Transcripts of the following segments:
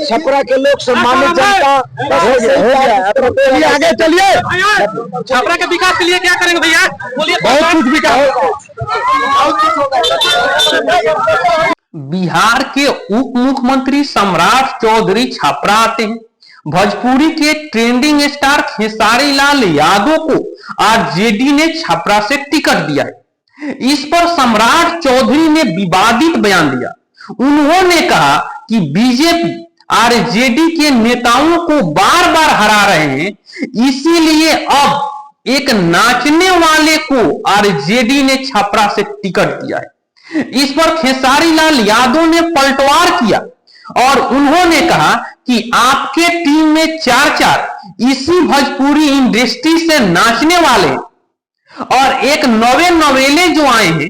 छपरा के लोग सम्मानित जनता। आगे चलिए। छपरा के विकास के लिए क्या करेंगे भैया? बोलिए। बहुत कुछ विकास। बिहार के उप मुख्यमंत्री सम्राट चौधरी छपरा आते हैं। भोजपुरी के ट्रेंडिंग स्टार खेसारी लाल यादव को आरजेडी ने छपरा से टिकट दिया है। इस पर सम्राट चौधरी ने विवादित बयान दिया। उन्होंने कहा कि बीजेपी आरजेडी के नेताओं को बार बार हरा रहे हैं, इसीलिए अब एक नाचने वाले को आरजेडी ने छपरा से टिकट दिया है। इस पर खेसारी लाल यादव ने पलटवार किया और उन्होंने कहा कि आपके टीम में चार इसी भोजपुरी इंडस्ट्री से नाचने वाले और एक नवे नवेले जो आए हैं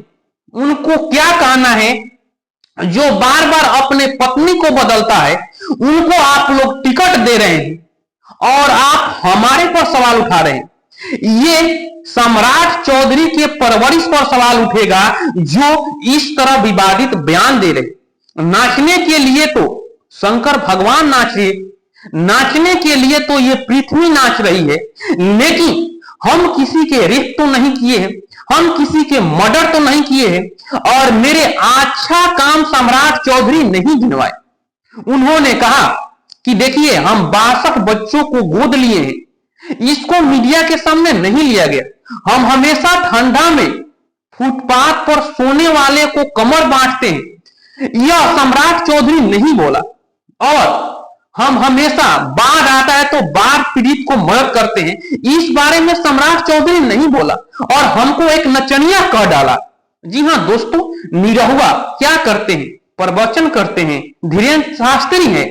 उनको क्या कहना है, जो बार बार अपने पत्नी को बदलता है उनको आप लोग टिकट दे रहे हैं और आप हमारे पर सवाल उठा रहे हैं। ये सम्राट चौधरी के परवरिश पर सवाल उठेगा जो इस तरह विवादित बयान दे रहे। नाचने के लिए तो शंकर भगवान नाच रहे, नाचने के लिए तो ये पृथ्वी नाच रही है, लेकिन हम किसी के रेप तो नहीं किए हैं, हम किसी के मर्डर तो नहीं किए हैं और मेरे अच्छा काम सम्राट चौधरी नहीं गिनवाए। उन्होंने कहा कि देखिए हम 62 बच्चों को गोद लिए हैं, इसको मीडिया के सामने नहीं लिया गया। हम हमेशा ठंडा में फुटपाथ पर सोने वाले को कमर बांटते हैं, यह सम्राट चौधरी नहीं बोला। और हम हमेशा बाढ़ आता है तो बाढ़ पीड़ित को मदद करते हैं, इस बारे में सम्राट चौधरी नहीं बोला और हमको एक नचनिया कह डाला। जी हां दोस्तों, निरहुआ क्या करते हैं? प्रवचन करते हैं, धीरेन्द्र शास्त्री है।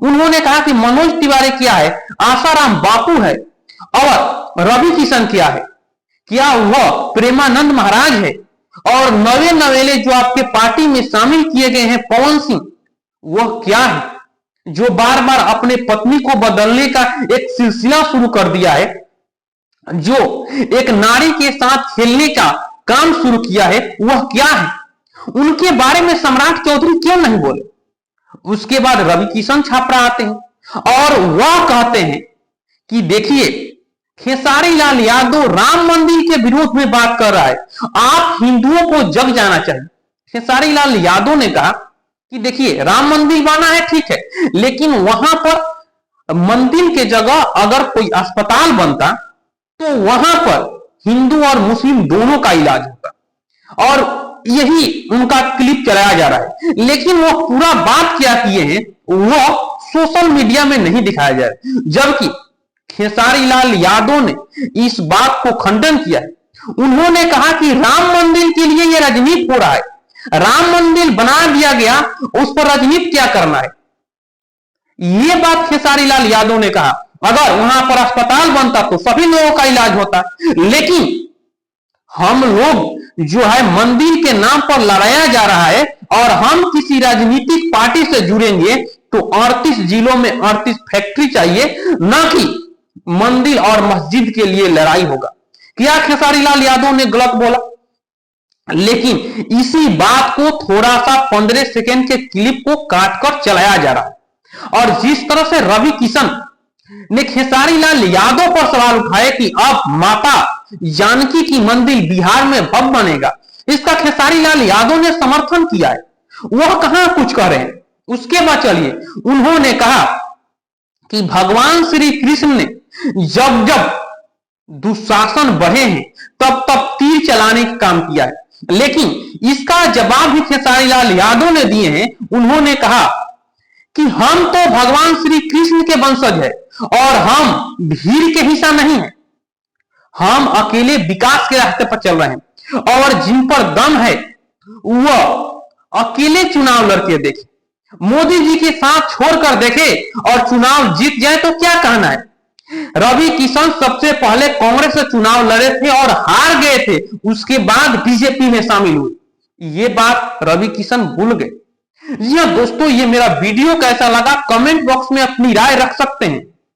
उन्होंने कहा कि मनोज तिवारी क्या है, आसाराम बापू है और रवि किशन क्या है, क्या वह प्रेमानंद महाराज है और नवे नवेले जो आपके पार्टी में शामिल किए गए हैं पवन सिंह, वह क्या है जो बार बार अपने पत्नी को बदलने का एक सिलसिला शुरू कर दिया है, जो एक नारी के साथ खेलने का काम शुरू किया है, वह क्या है? उनके बारे में सम्राट चौधरी क्यों नहीं बोले? उसके बाद रवि किशन छापरा आते हैं और वह कहते हैं कि देखिए खेसारी लाल यादव राम मंदिर के विरोध में बात कर रहा है, आप हिंदुओं को जग जाना चाहिए। खेसारी लाल यादव ने कहा कि देखिए राम मंदिर बना है ठीक है, लेकिन वहां पर मंदिर के जगह अगर कोई अस्पताल बनता तो वहां पर हिंदू और मुस्लिम दोनों का इलाज होता और यही उनका क्लिप चलाया जा रहा है। लेकिन वो पूरा बात क्या किए हैं वो सोशल मीडिया में नहीं दिखाया जा रहा है, जबकि खेसारी लाल यादव ने इस बात को खंडन किया है। उन्होंने कहा कि राम मंदिर के लिए यह राजनीति हो रहा है, राम मंदिर बना दिया गया, उस पर राजनीति क्या करना है? यह बात खेसारी लाल यादव ने कहा। अगर वहां पर अस्पताल बनता तो सभी लोगों का इलाज होता, लेकिन हम लोग जो है मंदिर के नाम पर लड़ाया जा रहा है और हम किसी राजनीतिक पार्टी से जुड़ेंगे तो 38 जिलों में 38 फैक्ट्री चाहिए, ना कि मंदिर और मस्जिद के लिए लड़ाई होगा। क्या खेसारी लाल यादव ने गलत बोला? लेकिन इसी बात को थोड़ा सा 15 सेकेंड के क्लिप को काटकर चलाया जा रहा है और जिस तरह से रवि किशन ने खेसारी लाल यादव पर सवाल उठाए कि अब माता जानकी की मंदिर बिहार में कब बनेगा, इसका खेसारी लाल यादव ने समर्थन किया है। वह कहां कुछ कह रहे हैं। उसके बाद चलिए, उन्होंने कहा कि भगवान श्री कृष्ण ने जब जब दुशासन बढ़े हैं तब तब तीर चलाने का काम किया है, लेकिन इसका जवाब भी खेसारी लाल यादव ने दिए हैं। उन्होंने कहा कि हम तो भगवान श्री कृष्ण के वंशज है और हम भीड़ के हिस्सा नहीं है, हम अकेले विकास के रास्ते पर चल रहे हैं और जिन पर दम है वह अकेले चुनाव लड़के देखे, मोदी जी के साथ छोड़कर देखे और चुनाव जीत जाए तो क्या कहना है। रवि किशन सबसे पहले कांग्रेस से चुनाव लड़े थे और हार गए थे, उसके बाद बीजेपी में शामिल हुए। ये बात रवि किशन भूल गए। जी हां दोस्तों, ये मेरा वीडियो कैसा लगा कमेंट बॉक्स में अपनी राय रख सकते हैं।